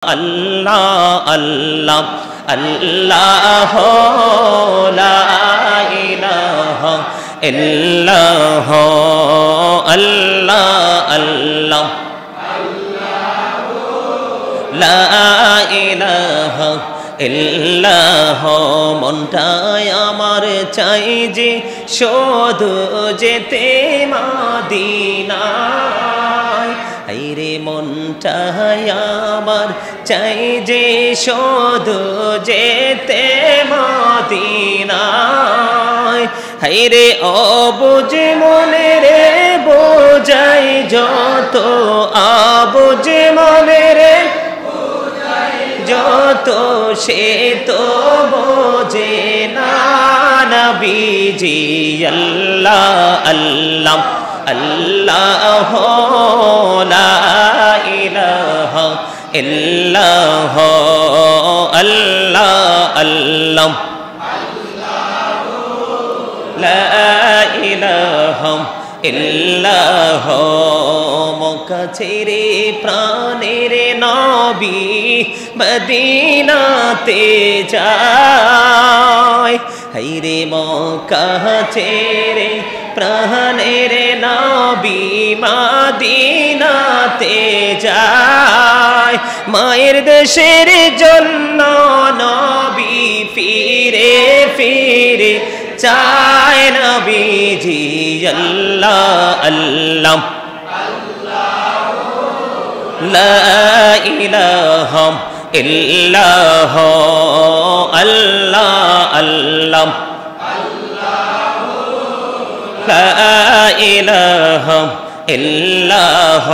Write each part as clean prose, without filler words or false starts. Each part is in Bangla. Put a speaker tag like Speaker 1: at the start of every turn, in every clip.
Speaker 1: Allah Allah Allah la ilaha illallah Allah Allah la ilaha illallah মনটাই আমার চাই যে শুধু যেতে মদিনায় হায়রে মনটাই আমার চাই যে শুধু যেতে মদিনায় হায়রে অবুঝ মনে রে বোঝাই যত আবুঝ মনে রে যত সে তো বোঝে না নবীজি আল্লাহ আল্লাহ আল্লাহ লা ইলাহা ইল্লাল্লাহ আল্লাহ আল্লাহ লা ইলাহা ইল্লাল্লাহ মক্কা ছেড়ে প্রাণের নবী মদিনাতে যায় হায়রে মক্কা ছেড়ে প্রাণের নবী মদিনাতে যায় মায়ের দেশের জন্য নবী ফিরে ফিরে চায় নবীজি আল্লাহ আল্লাহ লা ইলাহা ইল্লাল্লাহ আল্লাহ আল্লাহ লা ইলাহা ইল্লাল্লাহ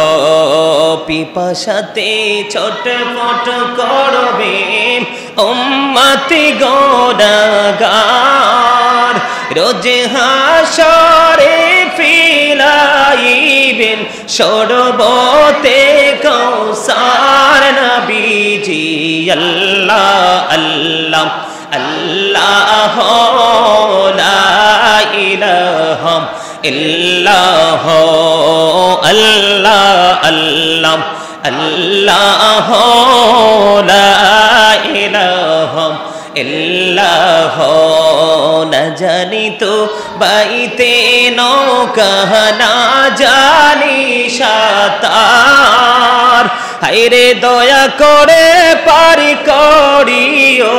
Speaker 1: পিপাসাতে ছটফট করবে উম্মতি গুনাহগার রোজ হাসরে ফিলাইবেন সরবতে কৌসার নবীজি আল্লাহ আল্লাহ আল্লাহ লা ইলাহা ইল্লাল্লাহ আল্লাহ আল্লাহ আল্লাহ লা ইলাহা ইল্লাল্লাহ না জানি তো বাইতে নৌকা না জানি সাঁতার হায়রে দয়া করে পারি করিও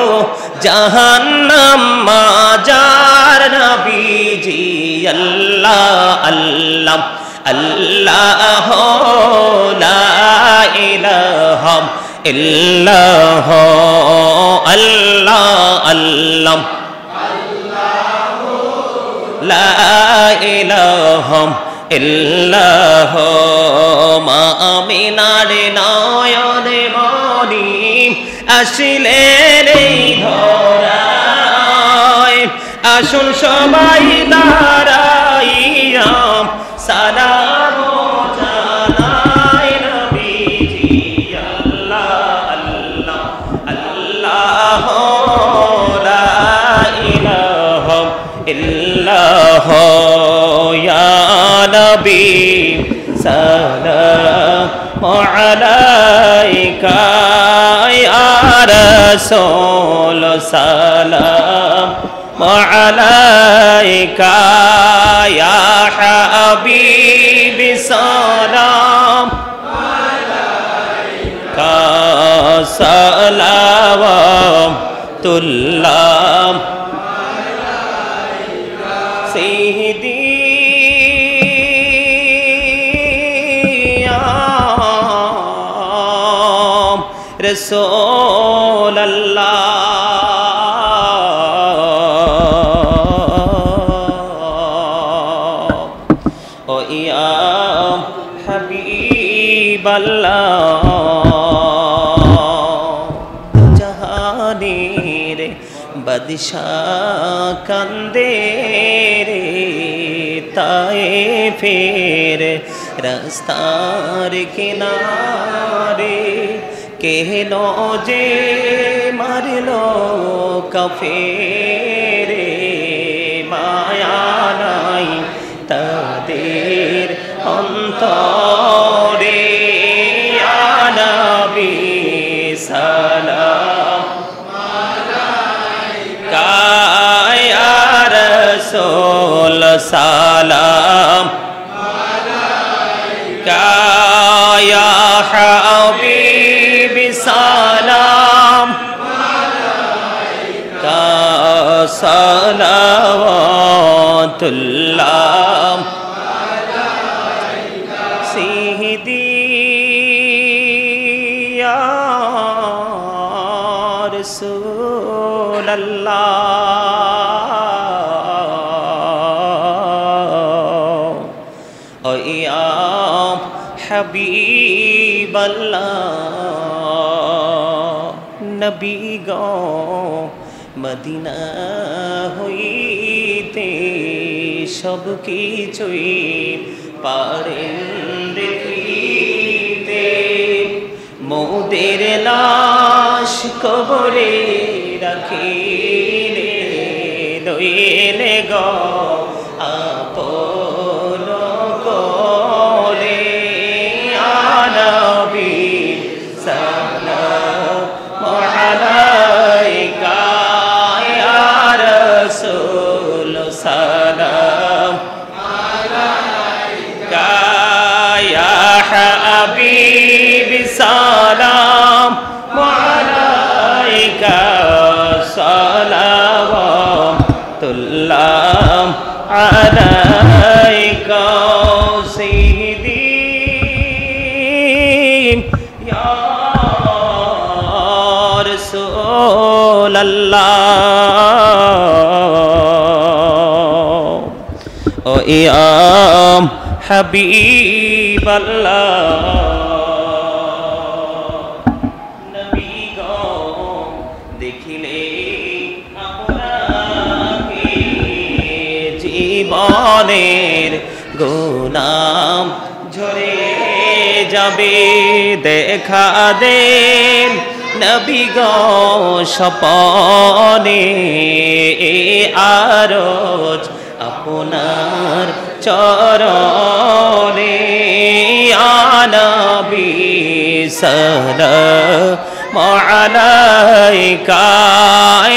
Speaker 1: জাহান্নাম মাজার নবীজি আল্লাহ আল্লাহ আল্লাহ লা ইলাহা ইল্লাল্লাহ আল্লাহ আল্লাহ লা ইলাহা ইল্লাল্লাহ মা আমিনার নয়নে মনি আসিলেন এই ধরায় আসুন সবাই দাঁড়াইয়া সালাম জানাই নবীজি আল্লাহ আল্লাহ আল্লাহ লা ইলাহা ইল্লাল্লাহ ইয়া নবী সালামু আলাইকা ইয়া রাসূল সালামু আলাইকা ইয়া হাবিবি সালাম আলাইকা সালাওয়াতুল্লাহ আলাইকা সাইয়্যিদি رسول الله ويا حبيب الله جهانير بدشاہ کندے رے طائفের রাস্তার কিনারে কেন যে মারলো কাফেরে মায়া নাই তাদের অন্তরে সালাম কায়া রসুল সালাম কায়া হাবিব সালাম কা সালাওয়াতুল্লাহ সিহিদি ইয়া রাসূলুল্লাহ ও ইয়া হাবিবাল্লাহ নবী গো মদিনা হইতে সব কিছুই পারেন দেখিতে মোদের লাশ কবরে রাখিলে লইলে গো আপন কোলে আনবী সালাম আলাইকা ইয়া রাসূল সালাম আলাইকা ইয়া হাবিব সালাম আলাইকা সালাওয়াতুল্লাহ আলাইকা সাইয়্যিদি ইয়া রাসূলুল্লাহ ও ইয়া হাবিবাল্লাহ নবী গো দেখিলে আপনাকে জীবনের গুনাহ ঝরে যাবে দেখা দেন নবী গো স্বপনে আরজ আপনার চরণে আনবী সালাম আলাইকা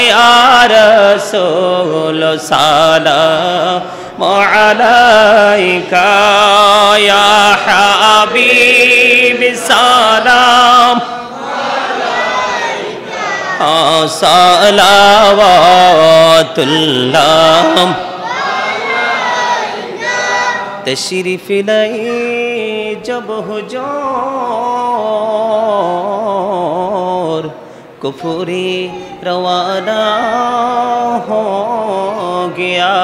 Speaker 1: ইয়া রাসূল সালাম আলাইকা ইয়া হাবিব সালাম আলাইকা সালাওয়াতুল্লাহ तशरीफ लाए जब हुजूर कुफरी रवाना हो गया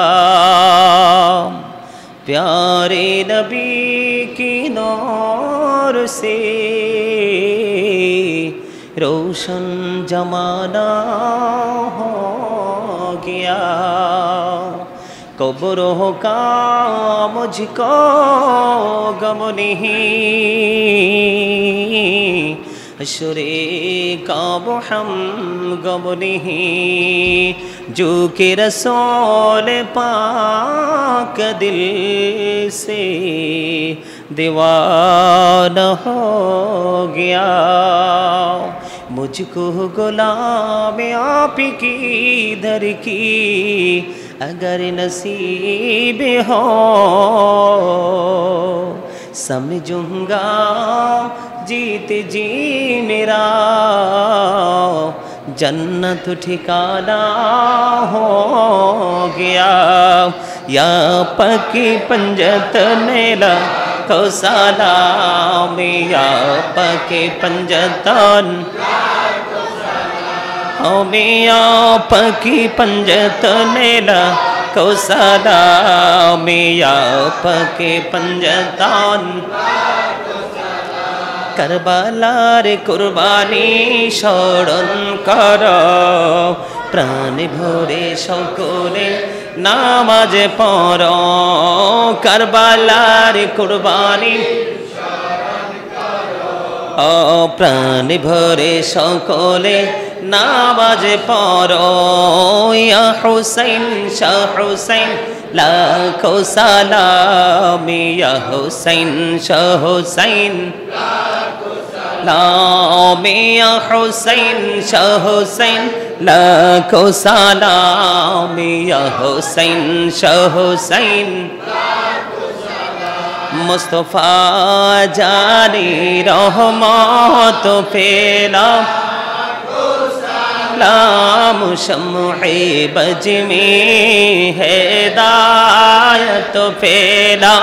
Speaker 1: प्यारे नबी की नूर से रोशन जमाना हो गया कब्रों का मुझको गम नहीं हश्रे का वो हम गम नहीं जो कि रसूल पाक दिल से दीवाना हो गया मुझको गुलाम आप की दर की अगर नसीब हो समझूंगा जीत जी मेरा जन्नत ठिकाना हो गया या पकी पंजत नेला को सलाम या पकी पंजतन मिया पकी पंजतनेला को सलाम मिया पकी पंजतान करबलार कुर्बानी स्मरण करो प्राण भरे সকলে नामाज पढ़ो करबलार कुर्बानी ও প্রাণ ভরে সকলে নামাজ পড়ো ইয়া হুসাইন শাহ হুসাইন লাখো সালাম ইয়া হুসাইন শাহ হুসাইন लामिया हुसैन शाह हुसैन लाखो सलामिया हुसैन शाह हुसैन मुस्तफा जानी रहमत फेला लाम शम्हे बज में हिदायत फेला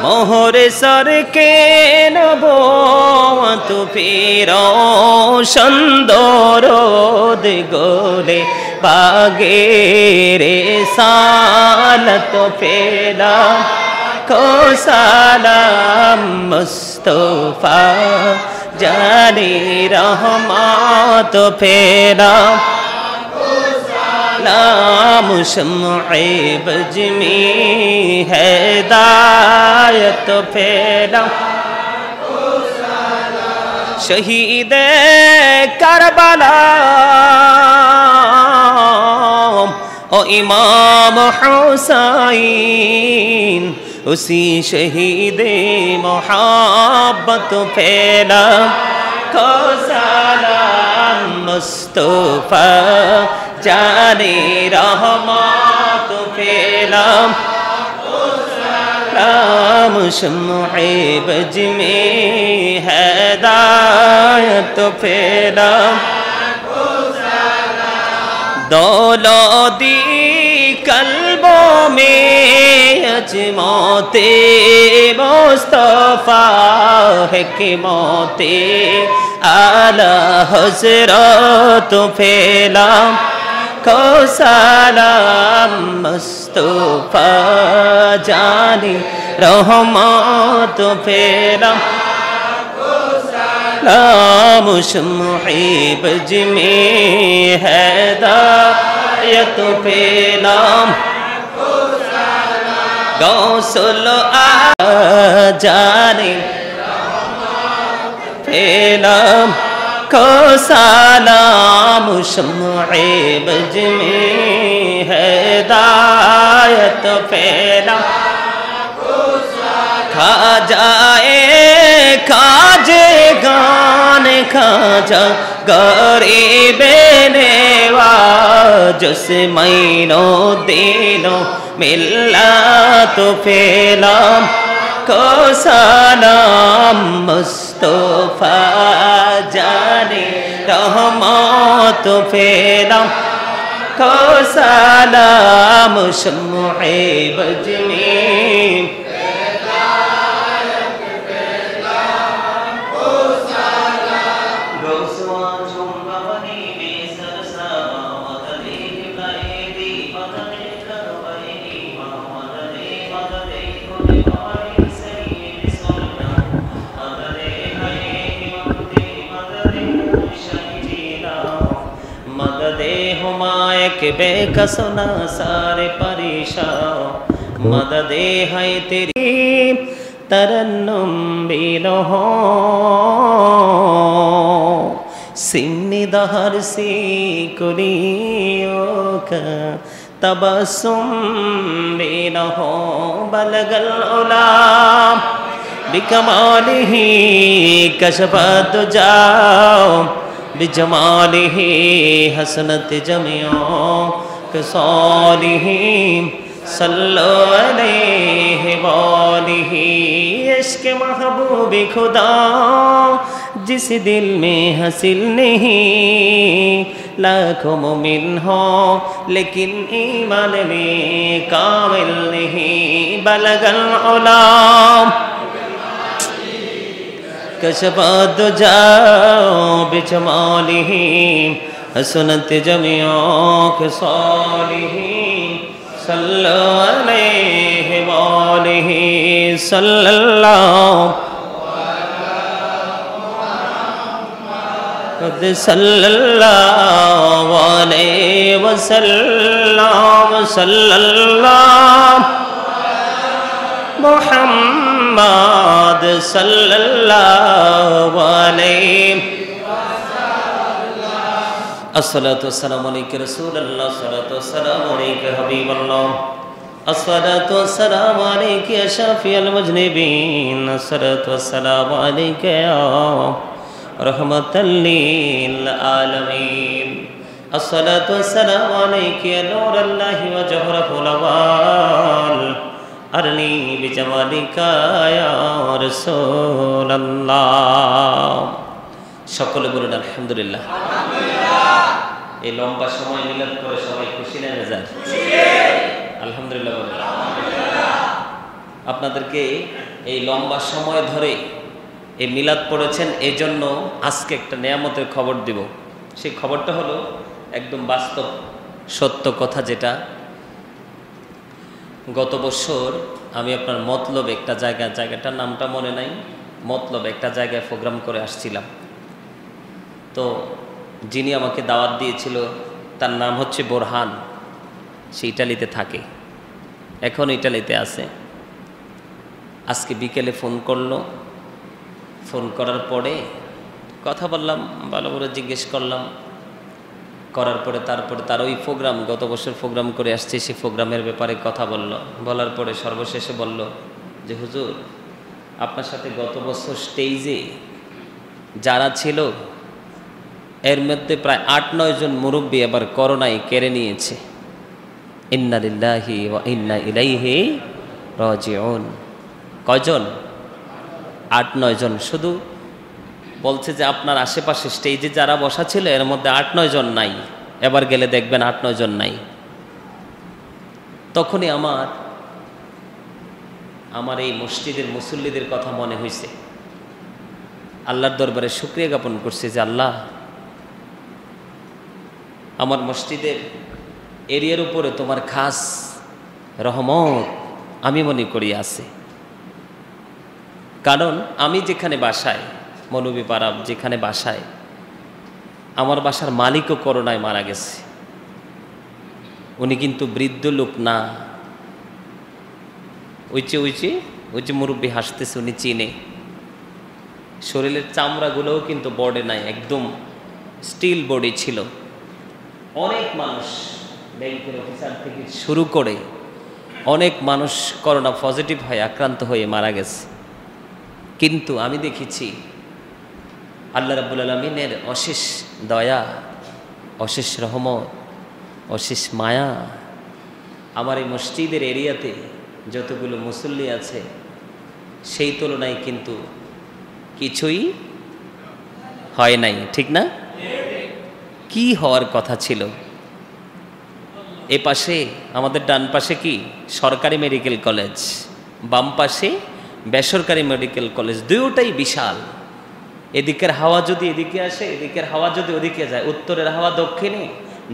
Speaker 1: मोहर सर के नबूवत फिरो शंदोरोद गोले बागे रे सालत फेला को सलाम मुस्तफा जानी रहमत फेला लाम शम्हे बज में हिदायत फेला शहीद करबला ओ इमाम हुसैन उसी शहीद मोहब्बत फैला को सलाम मुस्तफा जाने रहमत फैला लाम शम्हे बज में हिदायत फैला दौलती कल्बों में अजमौते मुस्तफा है कि मौते आला हज़रत फैला को सलाम मुस्तफा जानी रहमत फैला लाम शम्हे बज में हिदायत फैला गौसल जाने फैला को सलाम शम्हे बज में हिदायत फैला खा जाए खाजे गाने खाजा गरीबे नेवाज से महीनो दिनो मिला तो फैला को सलाम मुस्तफा जाने रहमत फैला को सलाम शम्हे बज में के बेकसुना सारे परेशान मददे है तेरी तरन्नुम बिलहो सिन्नी दहर सी कुलियों का तबस्सुम बिलहो बलगल उला बिकमालिही कशफत जाओ बिजमालिही हसनत जमियो कसालिही सल्लो अलैहि वालिही इश्क महबूब खुदा जिस दिल में हासिल नहीं लाखों मुमिन हो लेकिन ईमान में कामिल नहीं बलगल उला कशफत जाओ बिजमालिही हसनत जमियो कसालिही सल्लो अलैहि वालिही सल्लल्लाहु अलैहि वसल्लम सल्लल्लाहु मुहम्मद सल्लल्लाहु अलैहि अस्सलातु वस्सलामु अलैका रसूलल्लाह अस्सलातु वस्सलामु अलैका हबीबल्लाह الصلاة والسلام عليك يا شافي المذنبين الصلاة والسلام عليك يا رحمة للعالمين الصلاة والسلام عليك يا نور الله وجهره الأول أرني بجمالك يا رسول الله সকলে বলুন আলহামদুলিল্লাহ। এই লম্বা সময় মিলাদ করে সবাই খুশি না মেজাজ? আলহামদুলিল্লাহ বলেন। আপনাদেরকে এই লম্বা সময় ধরে এই মিলাদ পড়েছেন, এই জন্য আজকে একটা নেয়ামতের খবর দিব। সেই খবরটা হলো একদম বাস্তব সত্য কথা, যেটা গত বছর আমি আপনার মতলব একটা জায়গাটার নামটা মনে নাই, মতলব একটা জায়গায় প্রোগ্রাম করে আসছিলাম। তো যিনি আমাকে দাওয়াত দিয়েছিল তার নাম হচ্ছে বোরহান, সে ইটালিতে থাকে, এখন ইটালিতে আছে। আজকে বিকেলে ফোন করলো, ফোন করার পরে কথা বললাম, ভালো করে জিজ্ঞেস করলাম, করার পরে তারপরে তার ওই প্রোগ্রাম, গত বছর প্রোগ্রাম করে আসছে, সেই প্রোগ্রামের ব্যাপারে কথা বলার পরে সর্বশেষে বলল যে হুজুর, আপনার সাথে গত বছর স্টেজে যারা ছিল এর মধ্যে প্রায় ৮-৯ জন মুরব্বী এবার করোনায় কেড়ে নিয়েছে। ইন্না লিল্লাহি ওয়া ইন্না ইলাইহি রাজিউন। কয়জন? ৮-৯ জন। শুধু বলছে যে আপনার আশেপাশে স্টেজে যারা বসা ছিল এর মধ্যে ৮-৯ জন নাই, এবার গেলে দেখবেন ৮-৯ জন নাই। তখনই আমার এই মসজিদের মুসল্লিদের কথা মনে হয়েছে। আল্লাহর দরবারে শুকরিয়া জ্ঞাপন করছে যে আল্লাহ, আমার মসজিদের এরিয়ার উপরে তোমার খাস রহমত আমি মনে করি আছে। কারণ আমি যেখানে বাসায়, মৌলভীপাড়া যেখানে বাসায়, আমার বাসার মালিকও করোনায় মারা গেছে। উনি কিন্তু বৃদ্ধ লোক না, ওই যে মুরব্বী হাসতেছে, উনি চিনে। শরীরের চামড়াগুলোও কিন্তু বডি নাই, একদম স্টিল বডি ছিল। অনেক মানুষ, ব্যাংকের অফিসার থেকে শুরু করে অনেক মানুষ করোনা পজিটিভ হয়ে আক্রান্ত হয়ে মারা গেছে। কিন্তু আমি দেখেছি আল্লাহ রাব্বুল আলামিনের অশেষ দয়া, অশেষ রহমত, অশেষ মায়া আমার এই মসজিদের এরিয়াতে যতগুলো মুসল্লি আছে সেই তুলনায় কিন্তু কিছুই হয় নাই, ঠিক না? কি হওয়ার কথা ছিল? এ পাশে আমাদের ডান পাশে কি সরকারি মেডিকেল কলেজ, বাম পাশে বেসরকারি মেডিকেল কলেজ, দুটোটাই বিশাল। এদিকের হাওয়া যদি এদিকে আসে, এদিকের হাওয়া যদি ওদিকে যায়, উত্তরের হাওয়া দক্ষিণে,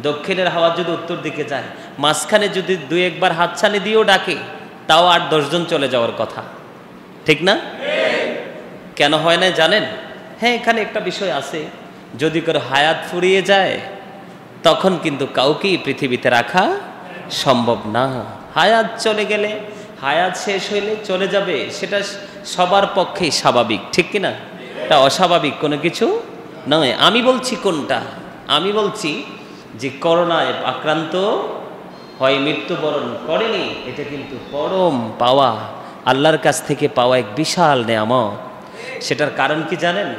Speaker 1: দক্ষিণের হাওয়া যদি উত্তর দিকে যায়, মাঝখানে যদি ২-১ বার হাতছানি দিয়েও ডাকে, তাও ৮-১০ জন চলে যাওয়ার কথা, ঠিক না? কেন হয় না জানেন? হ্যাঁ, এখানে একটা বিষয় আছে, যদি করে হায়াত ফুরিয়ে যায় তখন কিন্তু কাউকেই পৃথিবীতে রাখা সম্ভব না। হায়াত চলে গেলে, হায়াত শেষ হইলে চলে যাবে, সেটা সবার পক্ষেই স্বাভাবিক, ঠিক কিনা? এটা অস্বাভাবিক কোনো কিছু নয়। আমি বলছি কোনটা? আমি বলছি যে করোনায় আক্রান্ত হয় মৃত্যুবরণ করেনি, এটা কিন্তু পরম পাওয়া, আল্লাহর কাছ থেকে পাওয়া এক বিশাল নেয়ামত। সেটার কারণ কি জানেন?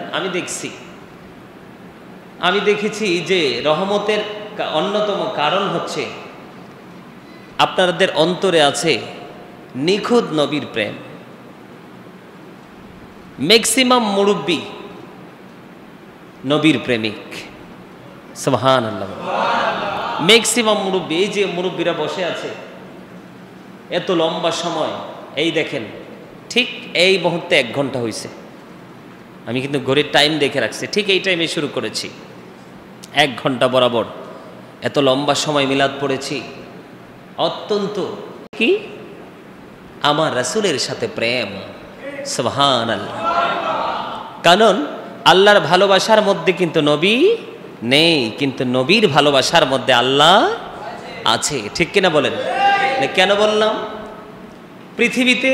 Speaker 1: আমি দেখেছি যে রহমতের অন্যতম কারণ হচ্ছে আপনাদের অন্তরে আছে নিখুঁত নবীর প্রেম। ম্যাক্সিমাম মুরব্বী নবীর প্রেমিক, সুবহানাল্লাহ। ম্যাক্সিমাম মুরব্বী, এই যে মুরব্বীরা বসে আছে এত লম্বা সময়, এই দেখেন ঠিক এই মুহূর্তে 1 ঘন্টা হয়েছে, আমি কিন্তু ঘড়ির টাইম দেখে রাখছি, ঠিক এই টাইমে শুরু করেছি, 1 ঘন্টা বরাবর এত লম্বা সময় মিলাদ পড়েছি। অত্যন্ত কি আমার রাসূলের সাথে প্রেম, সুবহানাল্লাহ। কারণ আল্লাহর ভালোবাসার মধ্যে কিন্তু নবী নেই, কিন্তু নবীর ভালোবাসার মধ্যে আল্লাহ আছে, ঠিক কিনা বলেন? কেন বললাম? পৃথিবীতে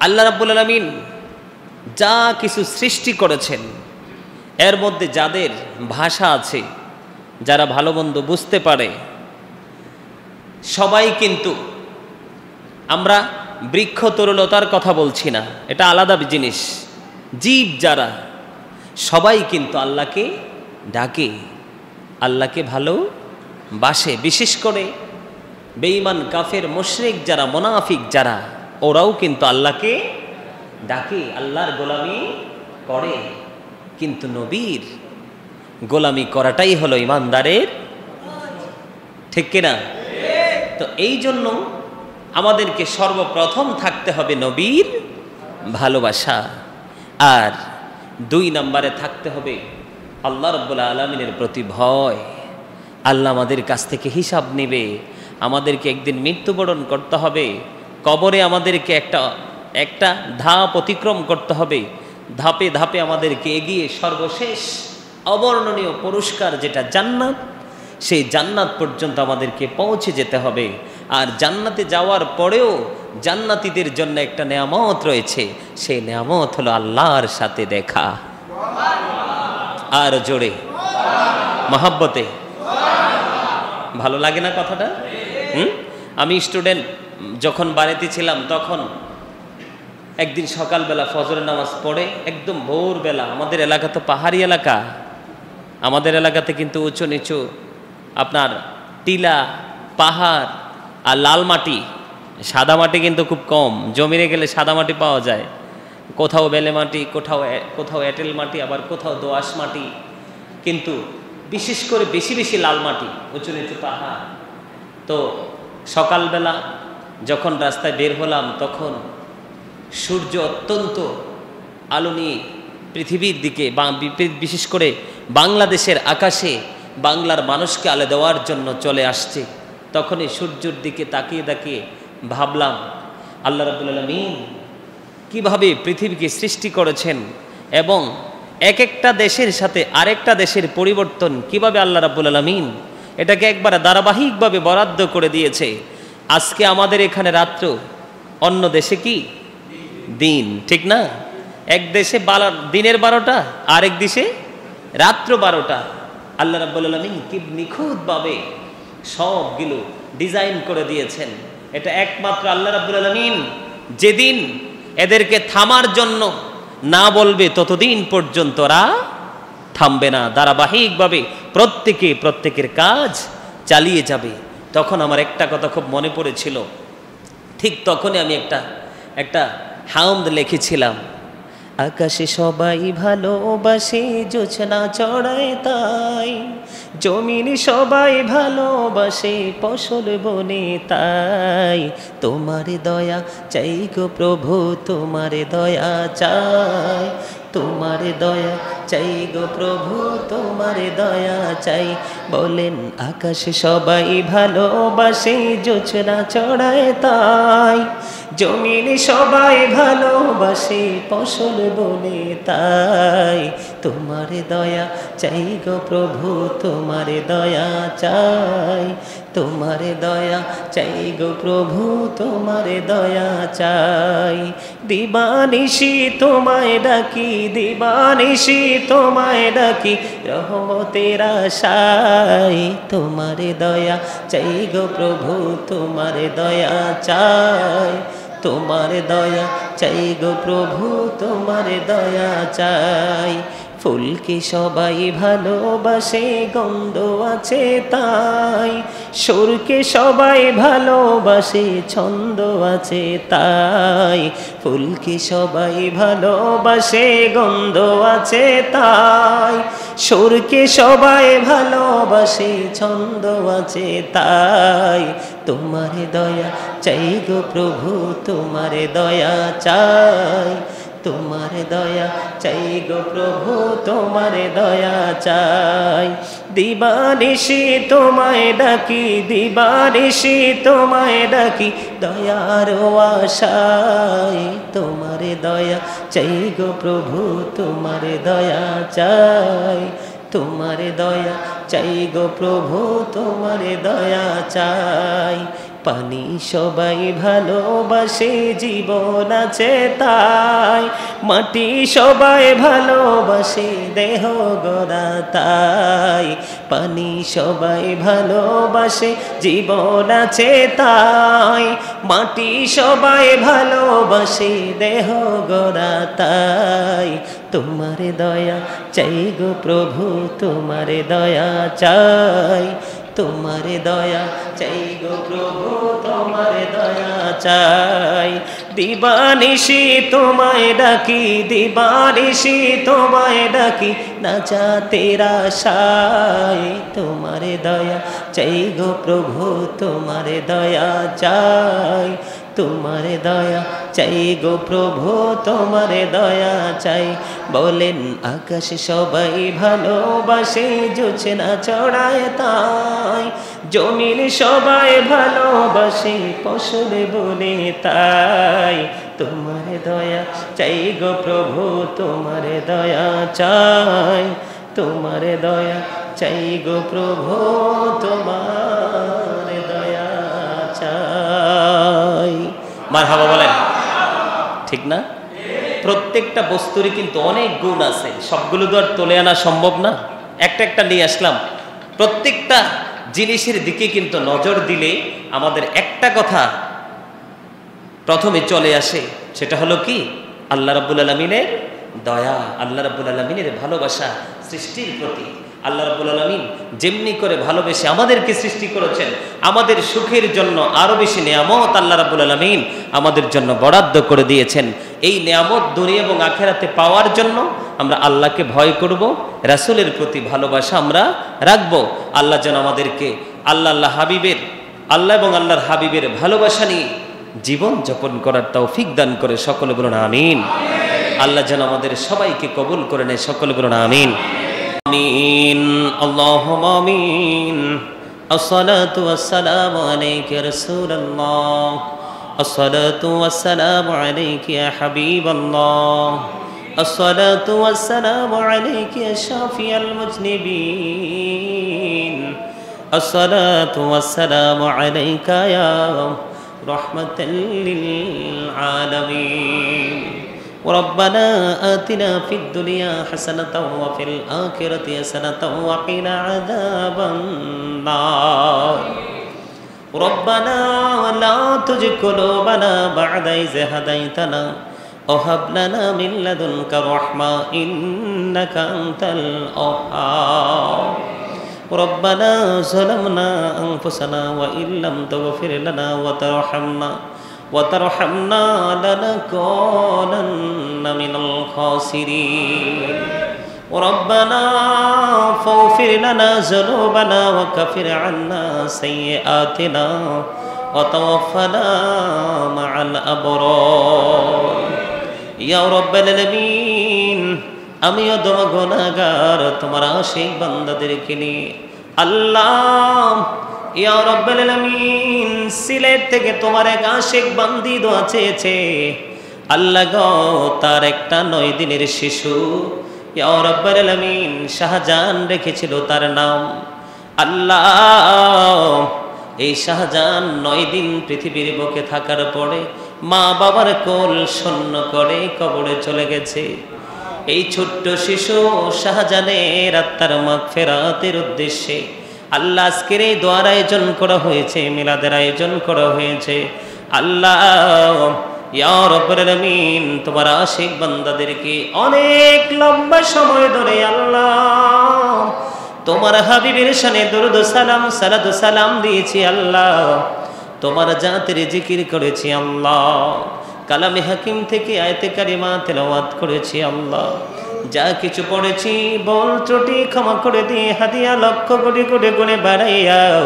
Speaker 1: আল্লাহ রাব্বুল আলামিন যা কিছু সৃষ্টি করেছেন এর মধ্যে যাদের ভাষা আছে, যারা ভালো মন্দ বুঝতে পারে, সবাই কিন্তু আমরা বৃক্ষ তরুলতার কথা বলছি না, এটা আলাদা জিনিস। জীব যারা সবাই কিন্তু আল্লাহকে ডাকে, আল্লাহকে ভালোবাসে। বিশেষ করে বেঈমান কাফের মুশরিক যারা, মুনাফিক যারা, ওরাও কিন্তু আল্লাহকে ডাকে, আল্লাহর গোলামি করে। কিন্তু নবীর গোলামি করাটাই হলো ইমানদারের, ঠিক কিনা? তো এই জন্য আমাদেরকে সর্বপ্রথম থাকতে হবে নবীর ভালোবাসা, আর 2 নম্বরে থাকতে হবে আল্লাহ রাব্বুল আলামিনের প্রতি ভয়। আল্লাহ আমাদের কাছ থেকে হিসাব নেবে, আমাদেরকে একদিন মৃত্যুবরণ করতে হবে, কবরে আমাদেরকে একটা ধাপ অতিক্রম করতে হবে, ধাপে ধাপে আমাদেরকে এগিয়ে সর্বশেষ অবর্ণনীয় পুরস্কার যেটা জান্নাত, সেই জান্নাত পর্যন্ত আমাদেরকে পৌঁছে যেতে হবে। আর জান্নাতে যাওয়ার পরেও জান্নাতীদের জন্য একটা নেয়ামত রয়েছে, সেই নেয়ামত হলো আল্লাহর সাথে দেখা। আর জোরে মহব্বতে, ভালো লাগে না কথাটা? আমি স্টুডেন্ট যখন বাড়িতে ছিলাম, তখন একদিন সকালবেলা ফজরের নামাজ পড়ে একদম ভোরবেলা, আমাদের এলাকা তো পাহাড়ি এলাকা, আমাদের এলাকাতে কিন্তু উঁচু নিচু আপনার টিলা, পাহাড় আর লাল মাটি, সাদা মাটি কিন্তু খুব কম। জমিনে গেলে সাদা মাটি পাওয়া যায়, কোথাও বেলে মাটি, কোথাও এঁটেল মাটি, আবার কোথাও দোআঁশ মাটি, কিন্তু বিশেষ করে বেশি বেশি লাল মাটি, উঁচু নিচু পাহাড়। তো সকালবেলা যখন রাস্তায় বের হলাম, তখন সূর্য অত্যন্ত আলো নিয়ে পৃথিবীর দিকে, বিশেষ করে বাংলাদেশের আকাশে বাংলার মানুষকে আলো দেওয়ার জন্য চলে আসছে। তখনই সূর্যের দিকে তাকিয়ে তাকিয়ে ভাবলাম, আল্লাহ রাব্বুল আলামিন কিভাবে পৃথিবীকে সৃষ্টি করেছেন, এবং এক একটা দেশের সাথে আরেকটা দেশের পরিবর্তন কিভাবে আল্লাহ রাব্বুল আলামিন এটাকে একবারে ধারাবাহিকভাবে বরাদ্দ করে দিয়েছে। আজকে আমাদের এখানে রাত্র, অন্য দেশে কি দিন, ঠিক না? এক দেশে দিনের 12টা, আরেক দেশে রাত্র 12টা। আল্লাহ রাব্বুল আলামিন কি নিখুঁতভাবে সবগুলো ডিজাইন করে দিয়েছেন। এটা একমাত্র আল্লাহ রাব্বুল আলামিন যেদিন এদেরকে থামার জন্য না বলবে, ততদিন পর্যন্ত ওরা থামবে না, ধারাবাহিকভাবে প্রত্যেকের কাজ চালিয়ে যাবে। তখন আমার একটা কথা খুব মনে পড়েছিল, ঠিক তখনই আমি একটা হামদ লিখেছিলাম, আকাশে সবাই ভালোবাসে, জোছনা চড়ায় তাই, জমিনে সবাই ভালোবাসে, ফসল বনে তাই, তোমার দয়া চাই গো প্রভু, তোমার দয়া চাই, তোমার দয়া চাই গো প্রভু, তোমার দয়া চাই। বলেন আকাশে সবাই ভালোবাসে, জোছনা চড়ায় তাই, জমিনে সবাই ভালোবাসে, ফসল বনে তাই, তোমার দয়া চাই গো প্রভু, তোমার দয়া চাই, তোমার দয়া চাই গো প্রভু, তোমার দয়া চাই। দিবানিশি তোমায় ডাকি, দিবানিশি তোমায় ডাকি, রহমতের আশায়, তোমার দয়া চাই গো প্রভু, তোমার দয়া চাই, তোমার দয়া চাই গো প্রভু, তোমার দয়া চাই। ফুলকে সবাই ভালোবাসে, গন্ধ আছে তাই, সুরকে সবাই ভালোবাসে, ছন্দ আছে তাই, ফুলকে সবাই ভালোবাসে, গন্ধ আছে তাই, সুরকে সবাই ভালোবাসে, ছন্দ আছে তাই, তোমার দয়া চাই গো প্রভু, তোমার দয়া চাই, তোমার দয়া চাই গো প্রভু, তোমার দয়া চাই। দিবানিশি তোমায় ডাকি, দিবানিশি তোমায় ডাকি, দয়ার আশায়, তোমার দয়া চাই গো প্রভু, তোমার দয়া চাই, তোমার দয়া চাই গো প্রভু, তোমার দয়া চাই। পানি সবাই ভালোবাসে, জীবন আছে তাই। মাটি সবাই ভালোবাসে, দেহ গড়া তাই। পানি সবাই ভালোবাসে, জীবন আছে তাই। মাটি সবাই ভালোবাসে, দেহ গড়া তাই। তোমার দয়া চাই গো প্রভু, তোমার দয়া চাই। তোমার দয়া চাই গো প্রভু, তোমার দয়া চাই। দিবানিশি তোমায় ডাকি, দিবানিশি তোমায় ডাকি, না যা তেরা আশায়। তোমার দয়া চাই গো প্রভু, তোমার দয়া চাই। তোমার দয়া চাই গো প্রভু, তোমার দয়া চাই। বলেন আকাশ সবাই ভালোবাসে, জোছনা ছড়ায় তাই। জমিন সবাই ভালোবাসে, ফসল বনে তাই। তোমার দয়া চাই গো প্রভু, তোমার দয়া চাই। তোমার দয়া চাই গো প্রভু, তোমার দয়া চাই। মারহাবা বলেন, ঠিক না? প্রত্যেকটা বস্তুরই কিন্তু অনেক গুণ আছে, সবগুলো তো আর তুলে আনা সম্ভব না। একটা একটা নিয়ে আসলাম। প্রত্যেকটা জিনিসের দিকে কিন্তু নজর দিলে আমাদের একটা কথা প্রথমে চলে আসে, সেটা হলো কি? আল্লাহ রাব্বুল আলামিনের দয়া, আল্লাহ রাব্বুল আলামিনের ভালোবাসা সৃষ্টির প্রতি। আল্লাহ রাব্বুল আলামিন যেমনি করে ভালোবেসে আমাদেরকে সৃষ্টি করেছেন, আমাদের সুখের জন্য আরো বেশি নিয়ামত আল্লাহ রাব্বুল আলামিন আমাদের জন্য বরাদ্দ করে দিয়েছেন। এই নিয়ামত দুনিয়া এবং আখিরাতে পাওয়ার জন্য আমরা আল্লাহকে ভয় করব, রাসূলের প্রতি ভালোবাসা আমরা রাখব। আল্লাহ যেন আমাদেরকে আল্লাহ হাবিবের, আল্লাহ এবং আল্লাহর হাবিবের ভালোবাসা নিয়ে জীবন যাপন করার তৌফিক দান করে। সকলে বলুন আমিন। আল্লাহ যেন আমাদের সবাইকে কবুল করে নেয়। সকলে বলুন আমিন। আমিন, আল্লাহুম্মা আমিন। আসসালাতু ওয়াসসালামু আলাইকা ইয়া রাসূলুল্লাহ, আসসালাতু ওয়াসসালামু আলাইকা ইয়া হাবিবাল্লাহ, আসসালাতু ওয়াসসালামু আলাইকা ইয়া শাফিয়াল মুজনিবিন, আসসালাতু ওয়াসসালামু আলাইকা ইয়া রাহমাতাল লিল আলামিন। ربنا آتنا في الدنيا حسنة وفي الآخرة حسنة وقنا عذاب النار. ربنا لا تزغ قلوبنا بعد إذ هديتنا وهب لنا من لدنك رحمة إنك أنت الوهاب. ربنا ظلمنا أنفسنا وإن لم تغفر لنا وترحمنا لنكونن من الخاسرين. ربنا فاغفر لنا ذنوبنا وكفر عنا سيئاتنا وتوفنا مع الأبرار. يا رب العالمين, আমিও দোয়া গুনাহগার, তোমার আশিক বান্দাদেরকে নিয়ে আল্লাহ, ইয়া রাব্বুল আলামিন, সিলেট থেকে তোমার এক আশিক বান্দি দোয়া চেয়েছে। আল্লাহ গো, তার একটা 9 দিনের শিশু, ইয়া রাব্বুল আলামিন, শাহজাহান রেখেছিল তার নাম। আল্লাহ, এই শাহজাহান 9 দিন পৃথিবীর বুকে থাকার পরে মা বাবার কোল শূন্য করে কবরে চলে গেছে। এই ছোট্ট শিশু শাহজাহানের আত্মার মাগফিরাতের উদ্দেশ্যে আল্লাহ আজকের এই দোয়ার আয়োজন করা হয়েছে, মিলাদের আয়োজন করা হয়েছে। আল্লাহ, ইয়া রাব্বুল আলামিন, তোমার আশিক বান্দাদেরকে অনেক লম্বা সময় ধরে আল্লাহ তোমার হাবিবের শানে দরুদ সালাম সালাতু সালাম দিয়েছি। আল্লাহ, তোমার জাতের জিকির করেছি। আল্লাহ, কালামে হাকিম থেকে আয়াতে কারিমা তেলাওয়াত করেছি। আল্লাহ, যা কিছু পড়েছি বল ত্রুটি ক্ষমা করে দিয়ে হাদিয়া লক্ষ কোটি কোটি গুণে বাড়াইয়াও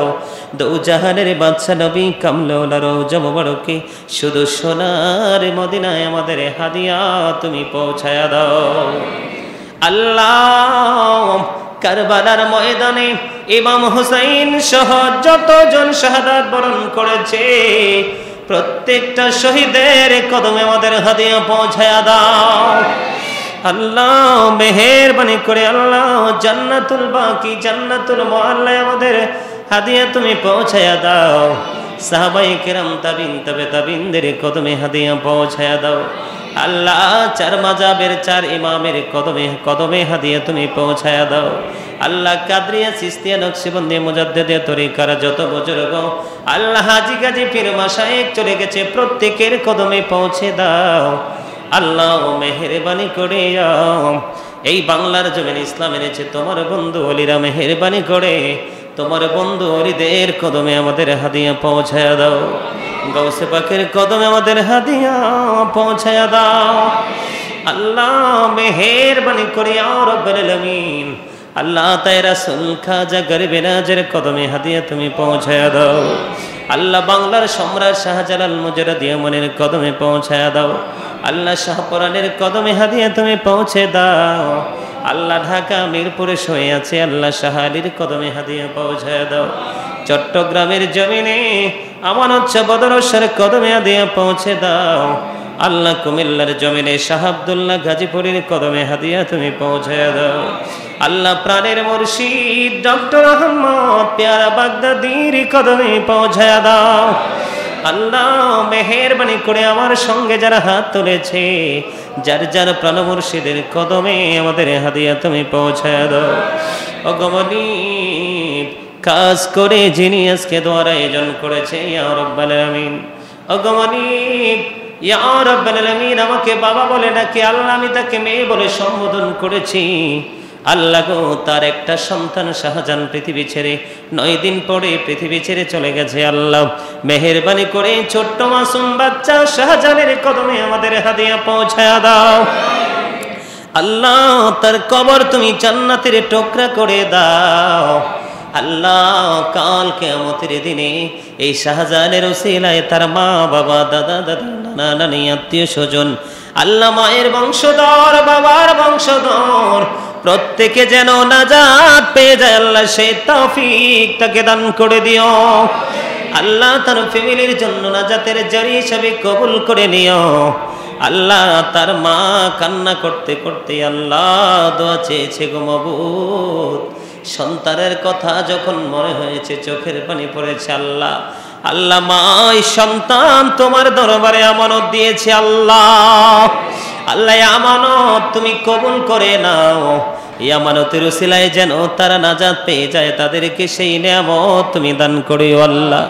Speaker 1: দু জাহানের বাদশা নবী কামলার রওজা মুবারকে শুধু সোনার মদিনায় আমাদের হাদিয়া তুমি পৌঁছায়া দাও। আল্লাহ, কারবালার ময়দানে ইমাম হুসাইন সহ যতজন শাহাদাত বরণ করেছে প্রত্যেকটা শহীদের কদমে আমাদের হাদিয়া পৌঁছায়া দাও। আল্লাহ, মেহেরবানি করে আল্লাহ জান্নাতুল বাকি, জান্নাতুল মুআল্লা আমাদের হাদিয়া তুমি পৌঁছায়া দাও। সাহাবায়ে কেরাম তাবিন তবে তাবিনদের কদমে হাদিয়া পৌঁছায়া দাও। আল্লাহ চার মাযহাবের চার ইমামের কদমে হাদিয়া তুমি পৌঁছায়া দাও। আল্লাহ কাদরিয়া চিশতিয়া নকশবন্দি মুজাদ্দিদে তরিকার যত বুজুর্গ আল্লাহ হাজী গাজী পীর মাশায়েখ চলে গেছে প্রত্যেকের কদমে পৌঁছে দাও। আল্লাহ মেহেরবানি করে এই বাংলার জমিন ইসলাম এনেছে তোমার বন্ধু ওলিরা, মেহেরবানি করে তোমার বন্ধু ওলিদের কদমে আমাদের হাদিয়া পৌঁছায়া দাও। গৌসে পাকের কদমে আমাদের হাদিয়া পৌঁছায়া দাও। আল্লাহ মেহেরবানি করে ইয়া রাব্বুল আলামিন আল্লাহ তাই রাসূল খাজা গরিবে নাজের কদমে হাদিয়া তুমি পৌঁছায়া দাও। আল্লাহ বাংলার সম্রাট শাহজালাল মুজাদ্দিদ মনের কদমে পৌঁছায়া দাও। আল্লাহ শাহপরানের কদমে হাদিয়া তুমি পৌঁছে দাও। আল্লাহ ঢাকা মিরপুরে শুয়ে আছে আল্লাহ শাহ আলীর কদমে হাদিয়া পৌঁছায়া দাও। চট্টগ্রামের জমিনে আমানত শাহ বদরুশের কদমে হাদিয়া পৌঁছে দাও। আল্লাহ কুমিল্লার জমিনে শাহ আব্দুল্লাহ গাজীপুরের কদমে হাদিয়া তুমি পৌঁছায়া দাও। আল্লাহ প্রাণের মুর্শিদ ডক্টর আহমদ পেয়ারা বাগদাদির কদমে পৌঁছায়া দাও। আল্লাহ মেহেরবানি করে আমার সঙ্গে যারা হাত তুলেছে যার যার প্রাণ মুর্শিদের কদমে আমাদের হাদিয়া তুমি পৌঁছায়া দাও। ওগমনি কাজ করে যিনি আজকে দোয়ার আয়োজন করেছে ইয়া রাব্বাল আলামিন, ওগমনি ইয়া রাব্বাল আলামিন আমাকে বাবা বলে ডাকে, আল্লাহ আমি তাকে মেয়ে বলে সম্বোধন করেছি। আল্লাহ গো তার একটা সন্তান শাহজাহান পৃথিবী ছেড়ে 9 দিন পরে পৃথিবী ছেড়ে চলে গেছে। আল্লাহ মেহেরবানি করে ছোট্ট মাসুম বাচ্চা শাহজাহানের কদমে আমাদের হাদিয়া পৌঁছায়া দাও। আল্লাহ তার কবর তুমি জান্নাতের টুকরা করে দাও। আল্লাহ কাল কিয়ামতের দিনে এই শাহজাহানের উসিলায় তার মা বাবা দাদা দাদি নানা নানি আত্মীয় স্বজন আল্লাহ মায়ের বংশধর বাবার বংশধর প্রত্যেকে যেন নাজাত পেয়ে যায় আল্লাহ সেই তৌফিক তাকে দান করে দিও। আল্লাহ তার ফ্যামিলির জন্য নাজাতের জারি হিসাবে কবুল করে নিও। আল্লাহ তার মা কান্না করতে করতে আল্লাহ দোয়া চেয়েছে গো মাবুদ, সন্তানের কথা যখন মনে হয়েছে চোখের পানি পড়েছে। আল্লাহ আল্লাহ মাই সন্তান তোমার দরবারে আমানত দিয়েছে। আল্লাহ আল্লাহ আমানত তুমি কবুল করে নাও। এই আমানতের উসিলায় যেন তারা নাজাত পেয়ে যায়, তাদেরকে সেই নিয়ামত তুমি দান করিও। আল্লাহ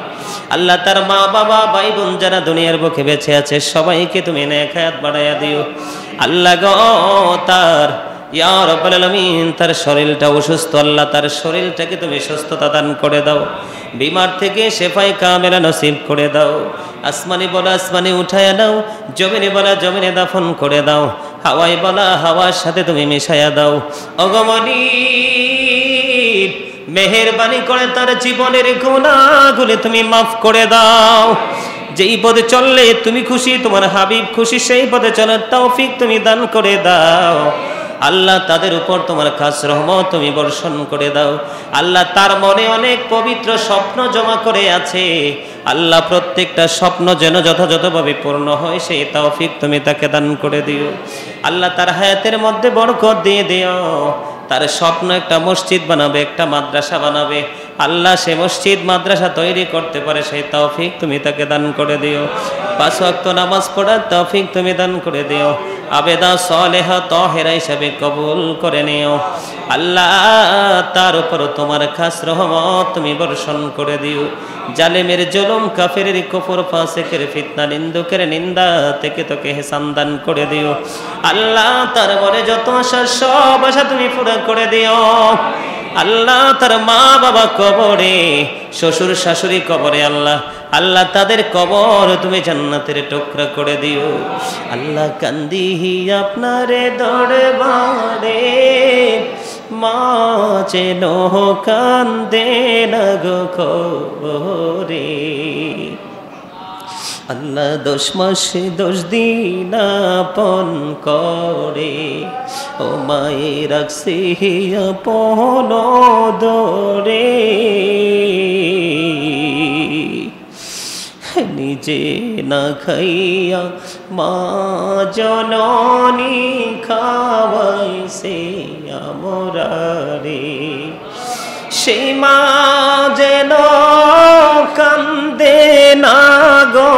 Speaker 1: আল্লাহ তার মা বাবা ভাই বোন যারা দুনিয়ার বুকে বেঁচে আছে সবাইকে তুমি নেক হায়াত বাড়াইয়া দিও। আল্লাহ গো তার ইয়া রাব্বুল আলামিন তার শরীরটা অসুস্থ, আল্লাহ তার শরীরটাকে তুমি সুস্থতা দান করে দাও। বিমার থেকে শেফায়ে কামেলা নসিব করে দাও। আসমানি বলা আসমানি উঠায়া দাও, জমিনে বলা জমিনে দাফন করে দাও, হাওয়ায় বলা হাওয়ার সাথে তুমি মিশায়া দাও। ওগমনি মেহেরবানি করে তার জীবনের গুনাহগুলো তুমি মাফ করে দাও। যেই পথে চললে তুমি খুশি, তোমার হাবিব খুশি, সেই পথে চলার তৌফিক তুমি দান করে দাও। আল্লাহ তাদের উপর তোমার খাস রহমত তুমি বর্ষণ করে দাও। আল্লাহ তার মনে অনেক পবিত্র স্বপ্ন জমা করে আছে, আল্লাহ প্রত্যেকটা স্বপ্ন যেন যথাযথভাবে পূর্ণ হয় সেই তৌফিক তুমি তাকে দান করে দিও। আল্লাহ তার হায়াতের মধ্যে বরকত দিয়ে দিও। তার স্বপ্ন একটা মসজিদ বানাবে, একটা মাদ্রাসা বানাবে, আল্লাহ সে মসজিদ মাদ্রাসা তৈরি করতে পারে সেই তৌফিক তুমি তাকে দান করে দিও। 5 ওয়াক্ত নামাজ পড়ার তৌফিক তুমি দান করে দিও। আবেদা সালেহা তাহেরা হিসাবে কবুল করে নিও। আল্লাহ তার উপর তোমার খাস রহমত তুমি বর্ষণ করে দিও। জালেমের জুলুম, কাফেরের কুফর, ফাসিকের ফিতনা, নিন্দুকের নিন্দা থেকে তোকে হেসান দান করে দিও। আল্লাহ তার মনে যত আশা সব আশা তুমি পুরা করে দিও। আল্লাহ তার মা বাবা কবরে, শ্বশুর শাশুড়ি কবরে, আল্লাহ আল্লাহ তাদের কবর তুমি জান্নাতের টুকরা করে দিও। আল্লাহ কান্দি আপনারে দরবারে মা যেন কান্দে না গো খবরে। আল্লাহ 10 মাসে 10 দিন আপন করে ও মায়ে রাখছি আপন দরে। নিজে না খাইয়া মা জননী খাওয়াইছে আমরারে। সেই মা যেন কান্দে না গো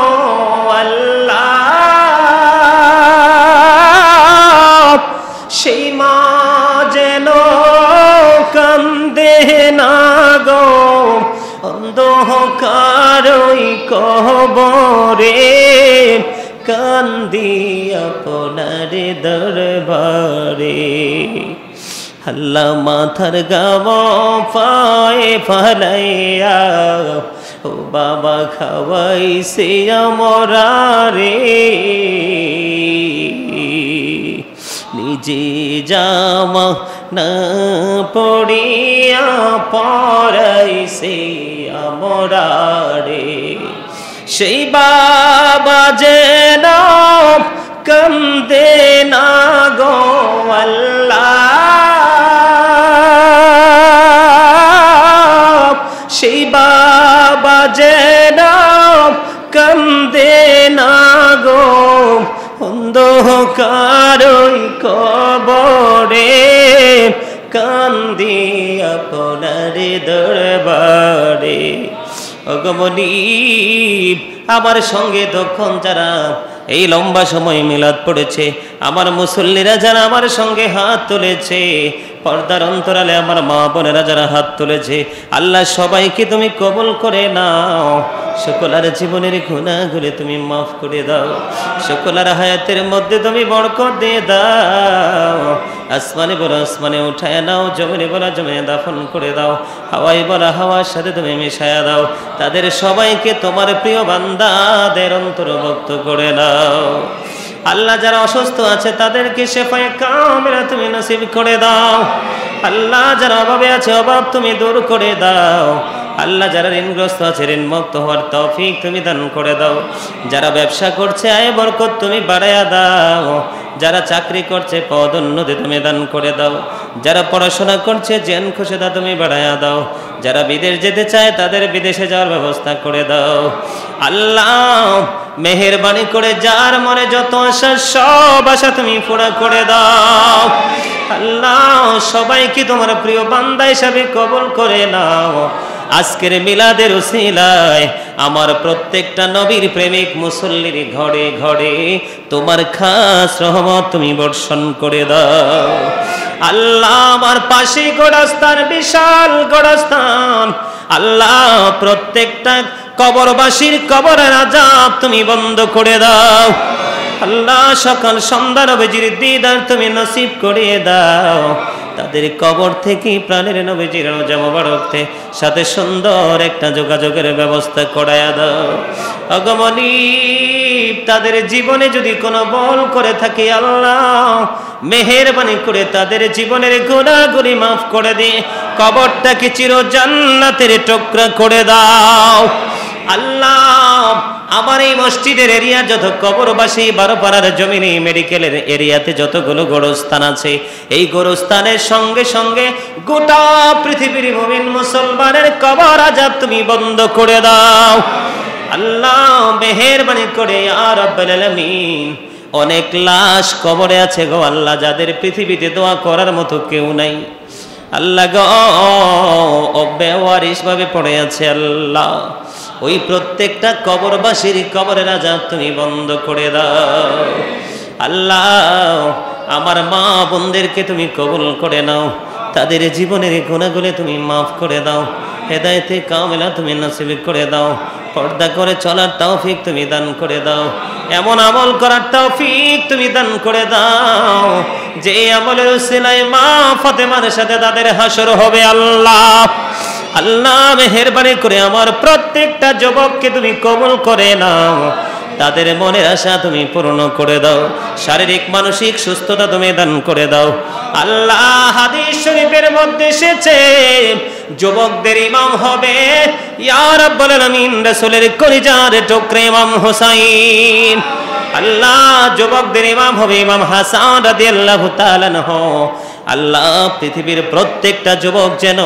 Speaker 1: আল্লাহ, সেই মা যেন কান্দে না গো অন্ধকার ওই কবরে, কান্দি আপনার দরবারে। আল্লাহ মাথার গাম পায়ে ফালাইয়া ও বাবা খাওয়াইছে আমরারে, নিজে জামা না পড়িয়া পড়াইছে আমরারে। সেই বাবা যেন কান্দে না গো আল্লাহ, সেই বাবা যেন কান্দে না গো অন্ধকার ওই কবরে, কান্দি আপনার দরবারে। অগমনীব আমার সঙ্গে তখন যারা এই লম্বা সময় মিলাদ পড়েছে, আমার মুসল্লিরা যারা আমার সঙ্গে হাত তুলেছে, পর্দার অন্তরালে আমার মা বোনেরা যারা হাত তুলেছে, আল্লাহ সবাইকে তুমি কবুল করে নাও। সকলের জীবনের গুনাহগুলো তুমি মাফ করে দাও, সকলের হায়াতের মধ্যে তুমি বরকত দিয়ে দাও। আসমানে বলা আসমানে উঠায় নাও, জমিনে বলা জমিনে দাফন করে দাও, হাওয়ায় বলা হাওয়ার সাথে তুমি মিশায়া দাও। তাদের সবাইকে তোমার প্রিয় বান্দাদের অন্তর্ভুক্ত করে নাও। আল্লাহ যারা অসুস্থ আছে তাদেরকে শেফায়ে কামিলা তুমি নসিব করে দাও। আল্লাহ যারা অভাবে আছে অভাব তুমি দূর করে দাও। আল্লাহ যারা ঋণগ্রস্ত আছে ঋণ মুক্ত হওয়ার তৌফিক তুমি দান করে দাও। যারা ব্যবসা করছে আয় বরকত তুমি বাড়ায়া দাও। যারা চাকরি করছে পদোন্নতি তুমি দান করে দাও। যারা পড়াশোনা করছে জ্ঞান খুশিদা তুমি বাড়ায়া দাও। যারা বিদেশ যেতে চায় তাদের বিদেশে যাওয়ার ব্যবস্থা করে দাও। আল্লাহ মেহেরবানি করে যার মনে যত আশা সব আশা তুমি পুরা করে দাও। আল্লাহ সবাইকে তোমার প্রিয় বান্দা হিসাবে কবুল করে নাও। আজকের মিলাদের উসিলায় আমার প্রত্যেকটা নবীর প্রেমিক মুসল্লির ঘরে ঘরে তোমার খাস রহমত তুমি বর্ষণ করে দাও। আল্লাহ আমার পাশে গোরস্থান, বিশাল গোরস্থান, আল্লাহ প্রত্যেকটা কবরবাসীর কবরের আযাব তুমি বন্ধ করে দাও। আল্লাহ সকাল সন্ধ্যা নবীজির দিদার তুমি নসিব করিয়ে দাও। তাদের কবর থেকে প্রাণের নবীজির রওজা মোবারকতে সাথে সুন্দর একটা যোগাযোগের ব্যবস্থা করায়া দাও। অগমনী তাদের জীবনে যদি কোনো ভুল করে থাকে আল্লাহ মেহেরবানি করে তাদের জীবনের গুনাহগুলি মাফ করে দিয়ে কবরটাকে চির জান্নাতের টুকরা করে দাও। আল্লাহ আমার এই মসজিদের এরিয়া যত কবরবাসী বারোপাড়ার জমিনে মেডিকেলের এরিয়াতে যতগুলো গোরস্থান আছে, এই গোরস্থানের সঙ্গে সঙ্গে গোটা পৃথিবীর মুমিন মুসলমানের কবর আযাব তুমি বন্ধ করে দাও। আল্লাহ মেহেরবানি করে ইয়া রাব্বুল আলামিন অনেক লাশ কবরে আছে গো আল্লাহ, যাদের পৃথিবীতে দোয়া করার মতো কেউ নাই আল্লাহ গো, অবেওয়ারিশ ভাবে পড়ে আছে আল্লাহ। ওই প্রত্যেকটা কবরবাসীর কবরের আযাব তুমি বন্ধ করে দাও। আল্লাহ আমার মা বোনদেরকে তুমি কবুল করে নাও, তাদের জীবনের গুনাহগুলো তুমি মাফ করে দাও, হেদায়েতে কামিলা তুমি নসিব করে দাও, পর্দা করে চলার তৌফিক তুমি দান করে দাও, এমন আমল করার তৌফিক তুমি দান করে দাও যে আমলের উসিলায় মা ফাতেমার সাথে তাদের হাসর হবে আল্লাহ। আল্লাহ মেহেরবানি করে আমার প্রত্যেকটা যুবককে তুমি কবুল করে নাও, তাদের মনের আশা তুমি পূর্ণ করে দাও, শারীরিক মানসিক সুস্থতা তুমি দান করে দাও। আল্লাহ হাদিস শরীফের মধ্যে এসেছে যুবকদের ইমাম হবে ইয়া রাব্বুল আলামিন রাসূলের কলিজার টুকরা ইমাম হুসাইন। আল্লাহ যুবকদের ইমাম হবে ইমাম হাসান রাদিয়াল্লাহু তাআলা আনহু। আল্লাহ পৃথিবীর প্রত্যেকটা যুবক যেন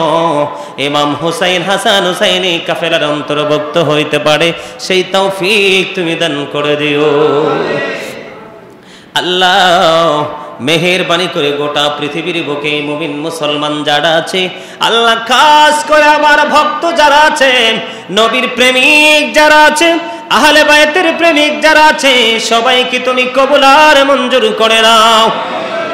Speaker 1: ইমাম হুসাইন হাসান হুসাইনি কাফেলার অন্তর্ভুক্ত হইতে পারে সেই তৌফিক তুমি দান করে দিও। আল্লাহ মেহেরবানি করে গোটা পৃথিবীর বুকে মুমিন মুসলমান যারা আছে, আল্লাহ খাস করে আমার ভক্ত যারা আছেন, নবীর প্রেমিক যারা আছেন, আহলে বায়তের প্রেমিক যারা আছে, সবাইকে তুমি কবুল আর মঞ্জুর করে নাও।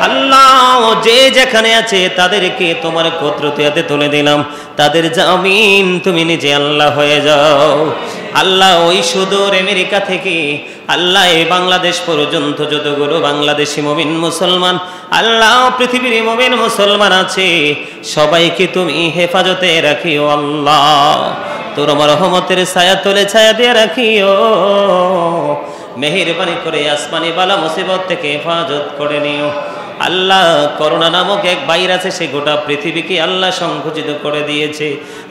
Speaker 1: আল্লাহ যে যেখানে আছে তাদেরকে তোমার কুদরতে তুলে দিলাম, তাদের জামিন তুমি নিজে আল্লাহ হয়ে যাও। আল্লাহ ওই সুদূর আমেরিকা থেকে আল্লাহ এই বাংলাদেশ পর্যন্ত যতগুলো বাংলাদেশি মুমিন মুসলমান, আল্লাহ পৃথিবীর মুমিন মুসলমান আছে, সবাইকে তুমি হেফাজতে রাখিও আল্লাহ। তোর আমার রহমতের ছায়া তলে ছায়া দিয়ে রাখিও। মেহেরবানি করে আসমানি বালা মুসিবত থেকে হেফাজত করে নিও আল্লাহ। করোনা নামক এক ভাইরাস এসে গোটা পৃথিবীকে আল্লাহ সংকুচিত করে দিয়েছে।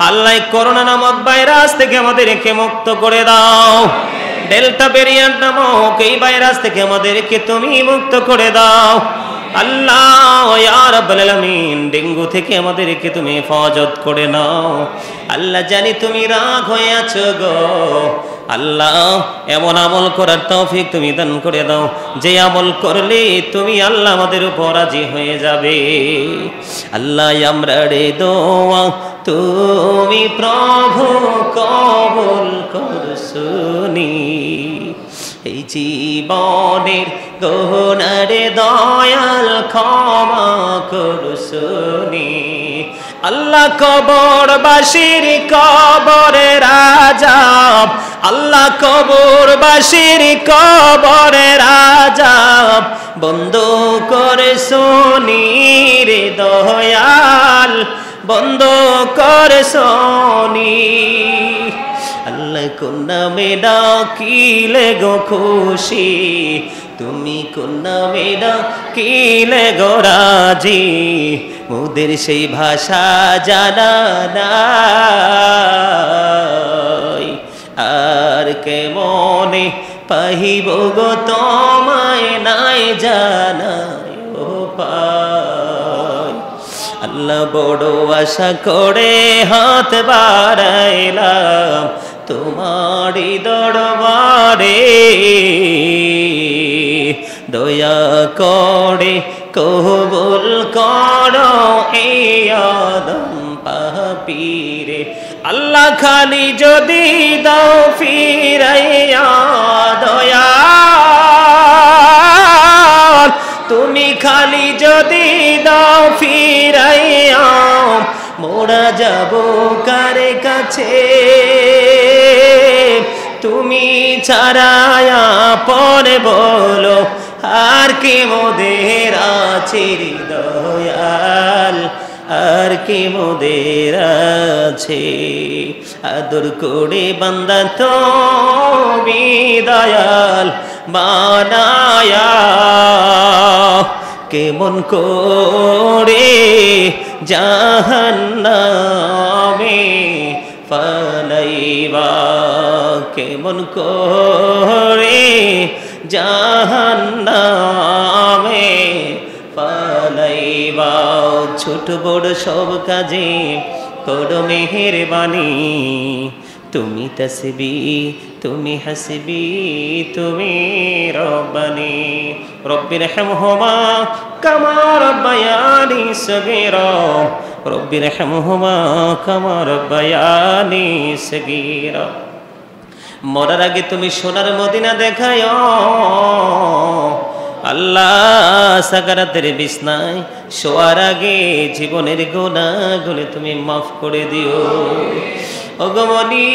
Speaker 1: আল্লাহ করোনা নামক ভাইরাস থেকে আমাদেরকে মুক্ত করে দাও। ডেল্টা ভেরিয়েন্ট নামক এই ভাইরাস থেকে আমাদেরকে তুমি মুক্ত করে দাও আল্লাহ। ইয়া রাব্বুল আলামিন ডেঙ্গু থেকে আমাদেরকে তুমি হেফাজত করে নাও আল্লাহ। জানি তুমি রাগ হয়ে আছো গো আল্লাহ, এমন আমল করার তৌফিক তুমি দান করে দাও যে আমল করলে তুমি আল্লাহ আমাদের উপর রাজি হয়ে যাবে আল্লাহ। আমরা রে দোয়া তুমি প্রভু কবুল করছুনি, এই জীবনের গুনারে দয়াল ক্ষমা করছুনি আল্লাহ। কবরবাসীর কবরের আযাব, আল্লাহ কবরবাসীর কবরের আযাব বন্ধ করছুনি রে দয়াল, বন্ধ করছুনি আল্লাহ। কোন নামে ডাকিলে গো খুশি, তুমি কোন নামে ডাকিলে গো রাজি, মোদের সেই ভাষা জানা নাই। আর কেমনে পাহিব গো তোমায় নাই জানায় পায় আল্লাহ। বড় আশা করে হাত বাড়াইলাম তোমারি দরবারে, দয়া করে কবুল করো এই আদম পাপীরে আল্লাহ। খালি যদি দাও ফিরাইয়া দয়াল, তুমি খালি যদি দাও ফিরাইয়া, মোরা যাব কার কাছে, তুমি ছাড়ায়া পরে বলো আর কি মোদের আছে দয়াল, আর কি মোদের আছে। আদর করে বান্দা তুমি দয়াল বানায়া, কেমন করে জাহান্নামে ফালাইবা, কেমন করে জাহান্নামে ফালাইবা। ছোট বড় সব কাজে করো মেহেরবানি, তুমি তাসবি তুমি হাসবি তুমি রব্বানি। রব্বির হামহুমা কামা রব্বায়ানি সগীরা, রব্বির হামহুমা কামা রব্বায়ানি সগীরা। মরার আগে তুমি সোনার মদিনা দেখায়ো আল্লাহ। সাকারাতের বিছনায় শোয়ার আগে জীবনের গুনাহগুলো তুমি মাফ করে দিও। ওগমনি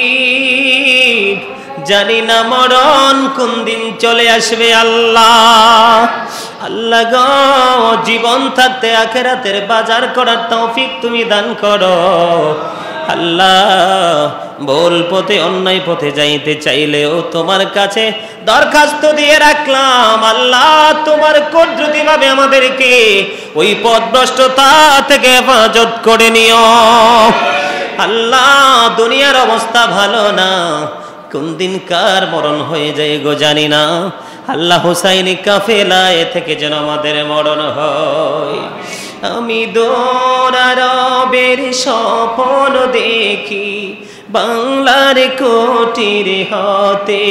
Speaker 1: জানি না মরণ কোন দিন চলে আসবে আল্লাহ। আল্লাহ গো জীবন থাকতে আখিরাতের বাজার করার তৌফিক তুমি দান করো আল্লাহ। ভুল পথে অন্যায় পথে যাইতে চাইলেও তোমার কাছে দরখাস্ত দিয়ে রাখলাম আল্লাহ, তোমার কুদরতি ভাবে আমাদেরকে ওই পথভ্রষ্টতা থেকে হেফাজত করে নিও আল্লাহ। দুনিয়ার অবস্থা ভালো না, কোন দিন কার মরণ হয়ে যায় গো জানি না আল্লাহ। হুসাইনি কাফেলায় থেকে যেন আমাদের মরণ হয়। আমি দৌড়ারবের স্বপ্ন দেখি বাংলার কোটির হতে,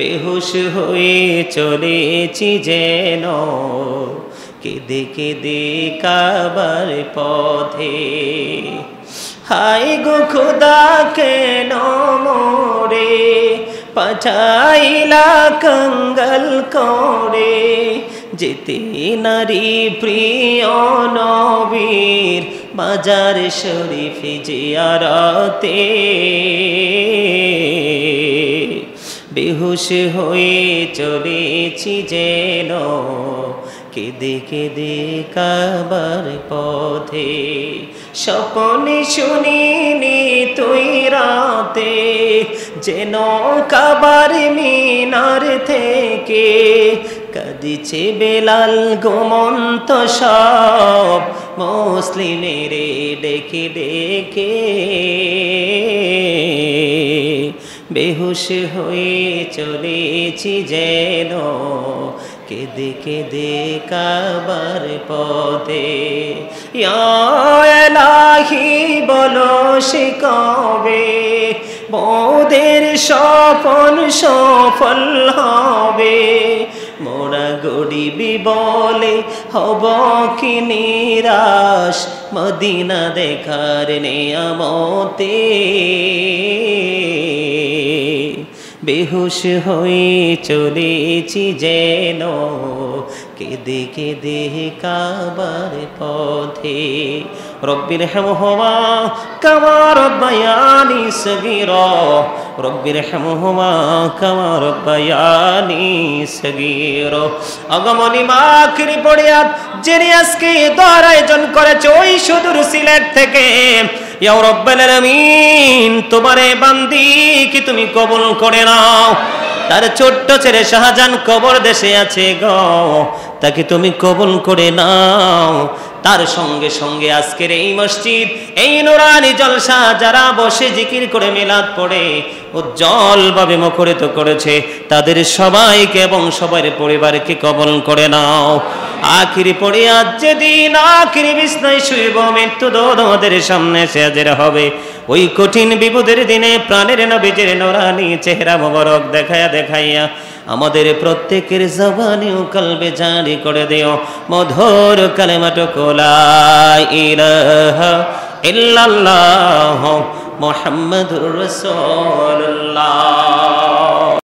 Speaker 1: বেহুশ হয়ে চলেছি যেন কেঁদে কেঁদে কাবার পথে। হায় গো খোদা কেন মোরে পাঠাইলা কঙ্গাল করে, যেতে নারী প্রিয় নবীর বাজার শরীফ জিয়ারতে। বেহুশ হয়ে চলেছি যেন কেঁদে কেঁদে কাবার পথে। স্বপ্নে শুনিনি তুই রাতে যেন কাবার মিনার থেকে কাঁদিছে বেলাল ঘুমন্ত সব মুসলিমের ডেকে ডেকে। বেহুশ হয়ে চলেছি যেন কেঁদে কেঁদে কাবার পথে। ইয়া এলাহি বলো সে কবে মোদের স্বপ্ন সফল হবে, মোরা গরিবি বলে হব কি নিরাশ মদিনা দেখার নেয়ামতে। বেহুশ হয়ে চলেছি যেন কেঁদে কেঁদে কাবার পথে। রব্বির হামহুমা কামা রব্বায়ানি সগীরা, রব্বির হামহুমা কামা রব্বায়ানি সগীরা। আগমনী মাখরি পড়িয়াত যিনি আজকে দোয়ার আয়োজন করেছে ওই সুদূর সিলেট থেকে, ইয়া রব্বুল আলামিন তোমারে বান্দি কি তুমি কবুল করে নাও। তার ছোট্ট ছেলে শাহজাহান কবর দেশে আছে গো, তাকে তুমি কবুল করে নাও। তার সঙ্গে সঙ্গে আজকের এই মসজিদ, এই নুরানি জলসা যারা বসে জিকির করে মিলাদ পড়ে উজ্জ্বলভাবে মুখরিত করেছে, তাদের সবাইকে এবং সবার পরিবারকে কবুল করে নাও। আখিরি পড়ে আজ যেদিন আখিরি বিছনায় শুইব, মৃত্যু দোদ আমাদের সামনে এসে হাজির হবে, ওই কঠিন বিপদের দিনে প্রাণের নবীজির নুরানি চেহারা মোবারক দেখাইয়া দেখাইয়া আমাদের প্রত্যেকের জবানে ও কলবে জারি করে দিও মধুর কালেমাটুকু লা ইলাহা ইল্লাল্লাহ মুহাম্মাদুর রাসূলুল্লাহ।